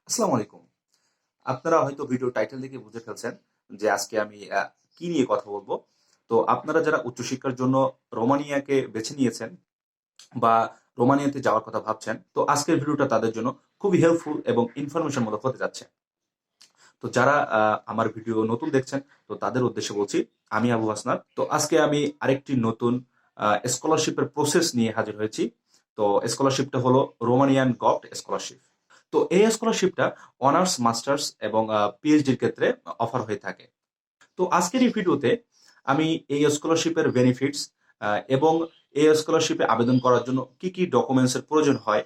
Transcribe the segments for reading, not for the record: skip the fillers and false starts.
আসসালামু আলাইকুম। আপনারা হয়তো ভিডিও টাইটেল দেখে বুঝে ফেলছেন যে আজকে আমি কি নিয়ে কথা বলব। তো আপনারা যারা উচ্চশিক্ষার জন্য রোমানিয়াকে বেছে নিয়েছেন বা রোমানিয়াতে যাওয়ার কথা ভাবছেন, তো আজকের ভিডিওটা তাদের জন্য খুবই হেল্পফুল এবং ইনফরমেশন মূলক হতে যাচ্ছে। তো যারা আমার ভিডিও নতুন দেখছেন, তো তাদের উদ্দেশ্যে বলছি, আমি আবু হাসনাত। তো আজকে আমি আরেকটি নতুন স্কলারশিপের প্রসেস নিয়ে হাজির হয়েছি। তো স্কলারশিপটা হলো রোমানিয়ান গভট স্কলারশিপ। তো এই স্কলারশিপটা অনার্স, মাস্টার্স এবং পিএইচডির ক্ষেত্রে অফার হয়ে থাকে। তো আজকের এই ভিডিওতে আমি এই স্কলারশিপের বেনিফিটস এবং এই স্কলারশিপে আবেদন করার জন্য কি কি ডকুমেন্টসের প্রয়োজন হয়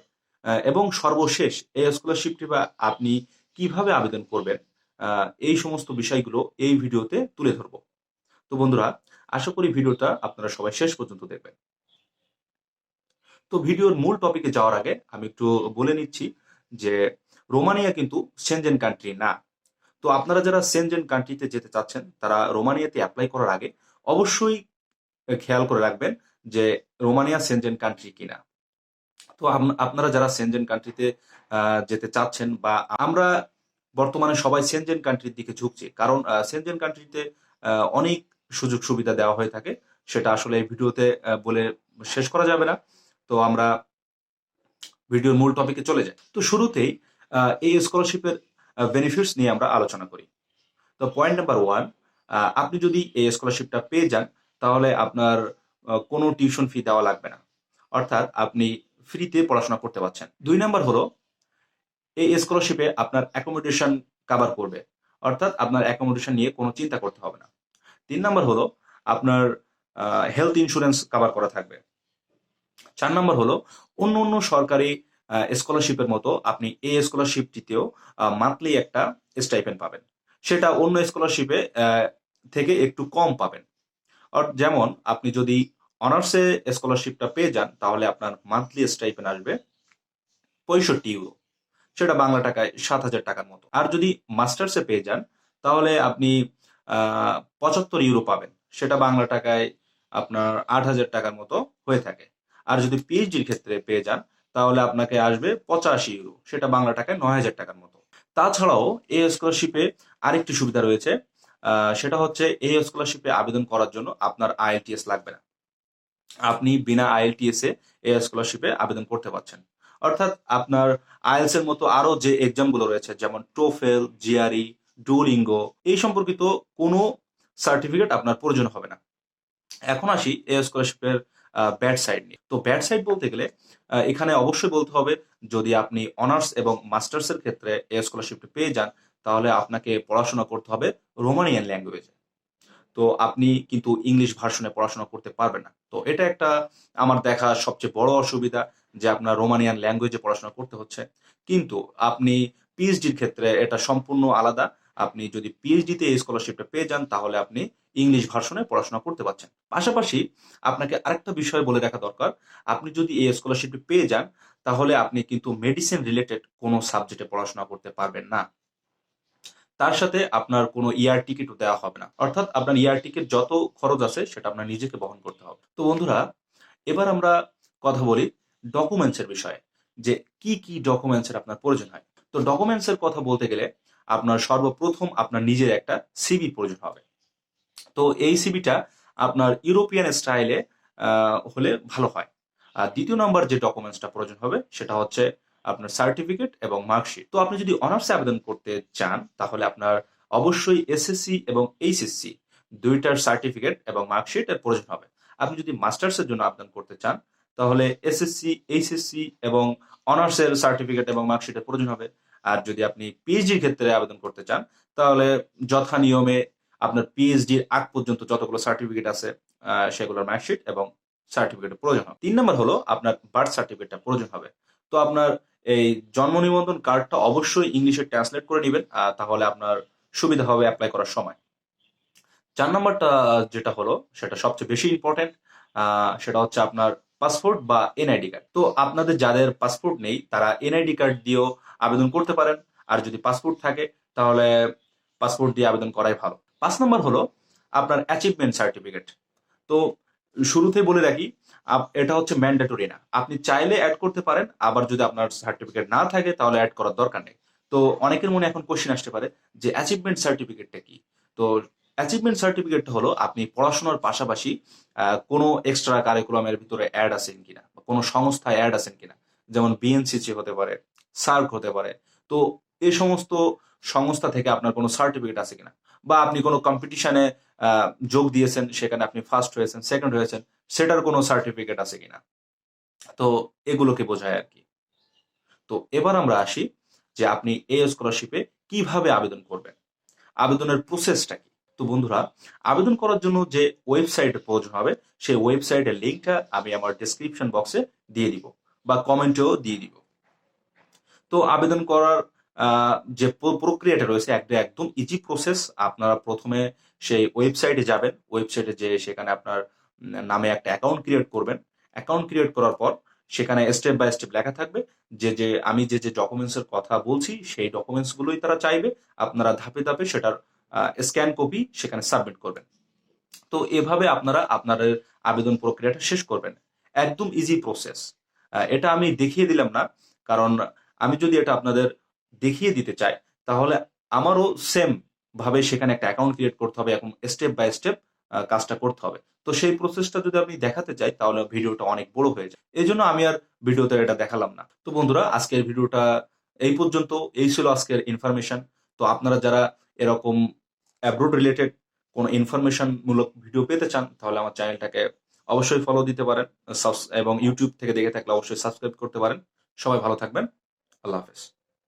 এবং সর্বশেষ এই স্কলারশিপটি বা আপনি কিভাবে আবেদন করবেন, এই সমস্ত বিষয়গুলো এই ভিডিওতে তুলে ধরবো। তো বন্ধুরা, আশা করি ভিডিওটা আপনারা সবাই শেষ পর্যন্ত দেখবেন। তো ভিডিওর মূল টপিকে যাওয়ার আগে আমি একটু বলে নিচ্ছি যে রোমানিয়া কিন্তু সেনজেন কান্ট্রি না। তো আপনারা যারা সেনজেন কান্ট্রিতে যেতে চাচ্ছেন তারা রোমানিয়াতে অ্যাপ্লাই করার আগে অবশ্যই খেয়াল করে রাখবেন যে রোমানিয়া সেনজেন কান্ট্রি কিনা। তো আপনারা যারা সেনজেন কান্ট্রিতে যেতে চাচ্ছেন বা আমরা বর্তমানে সবাই সেনজেন কান্ট্রির দিকে ঝুঁকছি, কারণ সেনজেন কান্ট্রিতে অনেক সুযোগ সুবিধা দেওয়া হয়ে থাকে। সেটা আসলে এই ভিডিওতে বলে শেষ করা যাবে না। তো আমরা ভিডিওর মূল টপিকে চলে যাই। তো শুরুতেই এই স্কলারশিপের বেনিফিটস নিয়ে আমরা আলোচনা করি। তো পয়েন্ট নাম্বার ওয়ান, আপনি যদি এই স্কলারশিপটা পেয়ে যান তাহলে আপনার কোনো টিউশন ফি দেওয়া লাগবে না, অর্থাৎ আপনি ফ্রিতে পড়াশোনা করতে পারছেন। ২ নাম্বার হলো, এই স্কলারশিপে আপনার অ্যাকোমোডেশন কাভার করবে, অর্থাৎ আপনার অ্যাকোমোডেশন নিয়ে কোনো চিন্তা করতে হবে না। ৩ নাম্বার হলো, আপনার হেলথ ইন্স্যুরেন্স কাভার করা থাকবে। ৪ নাম্বার হলো, অন্য অন্য সরকারি স্কলারশিপের মতো আপনি এই স্কলারশিপটিতেও মান্থলি একটা স্টাইপেন্ড পাবেন। সেটা অন্য স্কলারশিপে থেকে একটু কম পাবেন। যেমন আপনি যদি অনার্সে স্কলারশিপটা পেয়ে যান তাহলে আপনার মান্থলি স্টাইপেন্ড আসবে ৬৫ ইউরো। সেটা বাংলা টাকায় ৭,০০০ টাকার মতো। আর যদি মাস্টার্সে পেয়ে যান তাহলে আপনি ৭৫ ইউরো পাবেন। সেটা বাংলা টাকায় আপনার ৮,০০০ টাকার মতো হয়ে থাকে। আর যদি পিএইচডির ক্ষেত্রে পেয়ে যান তাহলে আপনাকে আসবে ৮৫ ইউরো। সেটা বাংলা টাকায় ৯,০০০ টাকার মতো। তাছাড়াও এই স্কলারশিপে আরেকটি সুবিধা রয়েছে। সেটা হচ্ছে এই স্কলারশিপে আবেদন করার জন্য আপনার আইএলটিএস লাগবে না। আপনি বিনা আইএলটিএস এ এই স্কলারশিপে আবেদন করতে পারছেন। অর্থাৎ আপনার আইএলটিএস এর মতো আরো যে এক্সাম গুলো রয়েছে যেমন টোফেল, জিআরই, ডুওলিঙ্গো, এই সম্পর্কিত কোনো সার্টিফিকেট আপনার প্রয়োজন হবে না। এখন আসি এই স্কলারশিপের ব্যাড সাইড নিয়ে। তো ব্যাড সাইড বলতে গেলে এখানে অবশ্যই বলতে হবে, যদি আপনি অনার্স এবং মাস্টার্স এর ক্ষেত্রে এই স্কলারশিপটি পেয়ে যান তাহলে আপনাকে পড়াশোনা করতে হবে রোমানিয়ান ল্যাঙ্গুয়েজে। তো আপনি কিন্তু ইংলিশ ভার্সনে পড়াশোনা করতে পারবেন না। তো এটা একটা আমার দেখা সবচেয়ে বড় অসুবিধা, যে আপনার রোমানিয়ান ল্যাঙ্গুয়েজে পড়াশোনা করতে হচ্ছে। কিন্তু আপনি পিএইচডির ক্ষেত্রে এটা সম্পূর্ণ আলাদা। আপনি যদি পিএইচডিতে এই স্কলারশিপটা পেয়ে যান তাহলে আপনি ইংলিশ ভার্সনে পড়াশোনা করতে পারছেন। পাশাপাশি আপনাকে আরেকটা বিষয় বলে রাখা দরকার। আপনি যদি এই স্কলারশিপটি পেয়ে যান তাহলে আপনি কিন্তু মেডিসিন রিলেটেড কোনো সাবজেক্টে পড়াশোনা করতে পারবেন না। তার সাথে আপনার কোনো ইয়ার টিকেটও দেওয়া হবে না। অর্থাৎ আপনার ইয়ার টিকেট যত খরচ আছে সেটা আপনার নিজেকে বহন করতে হবে। তো বন্ধুরা, এবার আমরা কথা বলি ডকুমেন্টস এর বিষয়ে, যে কি কি ডকুমেন্টস এর আপনার প্রয়োজন হয়। তো ডকুমেন্টস এর কথা বলতে গেলে আপনার সর্বপ্রথম আপনার নিজের একটা সিভি প্রয়োজন হবে। তো এই সিভিটা আপনার ইউরোপিয়ান স্টাইলে হলে ভালো হয়। আর দ্বিতীয় নাম্বার যে ডকুমেন্টসটা প্রয়োজন হবে সেটা হচ্ছে আপনার সার্টিফিকেট এবং মার্কশিট। তো আপনি যদি অনার্সে আবেদন করতে চান তাহলে আপনার অবশ্যই এসএসসি এবং এইচএসসি দুইটার সার্টিফিকেট এবং মার্কশিট এর প্রয়োজন হবে। আপনি যদি মাস্টার্সের জন্য আবেদন করতে চান তাহলে এসএসসি, এইচএসসি এবং অনার্সের সার্টিফিকেট এবং মার্কশিটের প্রয়োজন হবে। আর যদি আপনি পিএইচডির ক্ষেত্রে আবেদন করতে চান তাহলে যথা নিয়মে আপনার পিএইচডির আগ পর্যন্ত যতগুলো সার্টিফিকেট আছে সেগুলোর মার্কশিট এবং সার্টিফিকেটের প্রয়োজন হবে। ৩ নাম্বার হলো আপনার বার্থ সার্টিফিকেটটা প্রয়োজন হবে। তো আপনার এই জন্ম নিবন্ধন কার্ডটা অবশ্যই ইংলিশে ট্রান্সলেট করে নিবেন, তাহলে আপনার সুবিধা হবে অ্যাপ্লাই করার সময়। ৪ নাম্বারটা যেটা হলো সেটা সবচেয়ে বেশি ইম্পর্টেন্ট। সেটা হচ্ছে আপনার পাসপোর্ট বা এনআইডি কার্ড। তো আপনাদের যাদের পাসপোর্ট নেই তারা এনআইডি কার্ড দিয়েও আবেদন করতে পারেন। আর যদি পাসপোর্ট থাকে তাহলে পাসপোর্ট দিয়ে আবেদন করাই ভালো। ৫ নাম্বার হলো আপনার অ্যাচিভমেন্ট সার্টিফিকেট। তো শুরুতেই বলে রাখি, এটা হচ্ছে ম্যান্ডেটরি না। আপনি চাইলে এড করতে পারেন, আবার যদি আপনার সার্টিফিকেট না থাকে তাহলে এড করার দরকার নেই। তো অনেকের মনে এখন কোশ্চেন আসতে পারে যে অ্যাচিভমেন্ট সার্টিফিকেটটা কি? তো অ্যাচিভমেন্ট সার্টিফিকেটটা হলো আপনি পড়াশোনার পাশাপাশি কোনো এক্সট্রা কারিকুলামের ভিতরে অ্যাড আছেন কিনা বা কোনো সংস্থায় অ্যাড আছেন কিনা, যেমন বিএনসিসি হতে পারে, সার্ক হতে পারে। তো এই সমস্ত সংস্থা থেকে আপনার কোনো সার্টিফিকেট আছে কিনা, বা আপনি কোনো কম্পিটিশনে যোগ দিয়েছেন, সেখানে আপনি ফার্স্ট হয়েছেন, সেকেন্ড হয়েছেন, সেটার কোনো সার্টিফিকেট আছে কিনা। তো এগুলোকে বোঝায় আর কি। তো এবার আমরা আসি যে আপনি এই স্কলারশিপে কিভাবে আবেদন করবেন, আবেদনের প্রসেসটা কি। তো বন্ধুরা, আবেদন করার জন্য যে ওয়েবসাইটের প্রয়োজন হবে, সেই ওয়েবসাইটের লিঙ্কটা আমি আমার ডেসক্রিপশন বক্সে দিয়ে দিব বা কমেন্টেও দিয়ে দিব। তো আবেদন করার যে প্রক্রিয়াটা রয়েছে একদম ইজি প্রসেস। আপনারা প্রথমে সেই ওয়েবসাইটে যাবেন, ওয়েবসাইটে যে সেখানে আপনার নামে একটা অ্যাকাউন্ট ক্রিয়েট করবেন। অ্যাকাউন্ট ক্রিয়েট করার পর সেখানে স্টেপ বাই স্টেপ লেখা থাকবে যে আমি যে ডকুমেন্টসের কথা বলছি সেই ডকুমেন্টসগুলোই তারা চাইবে। আপনারা ধাপে ধাপে সেটার স্ক্যান কপি সেখানে সাবমিট করবেন। তো এভাবে আপনারা আপনাদের আবেদন প্রক্রিয়াটা শেষ করবেন। একদম ইজি প্রসেস। এটা আমি দেখিয়ে দিলাম না, কারণ আমি যদি এটা আপনাদের দেখিয়ে দিতে চাই তাহলে আমারও সেম ভাবে সেখানে একটা অ্যাকাউন্ট ক্রিয়েট করতে হবে এবং স্টেপ বাই স্টেপ কাজটা করতে হবে। তো সেই প্রসেসটা যদি আমি দেখাতে চাই তাহলে ভিডিওটা অনেক বড় হয়ে যায়। এই জন্য আমি আর ভিডিওতে এটা দেখালাম না। তো বন্ধুরা, আজকের ভিডিওটা এই পর্যন্ত। এই ছিল আজকের ইনফরমেশন। তো আপনারা যারা এরকম অ্যাব্রোড রিলেটেড কোনো ইনফরমেশন মূলক ভিডিও পেতে চান তাহলে আমার চ্যানেলটাকে অবশ্যই ফলো দিতে পারেন, এবং ইউটিউব থেকে দেখে থাকলে অবশ্যই সাবস্ক্রাইব করতে পারেন। সবাই ভালো থাকবেন। আল্লাহ হাফেজ।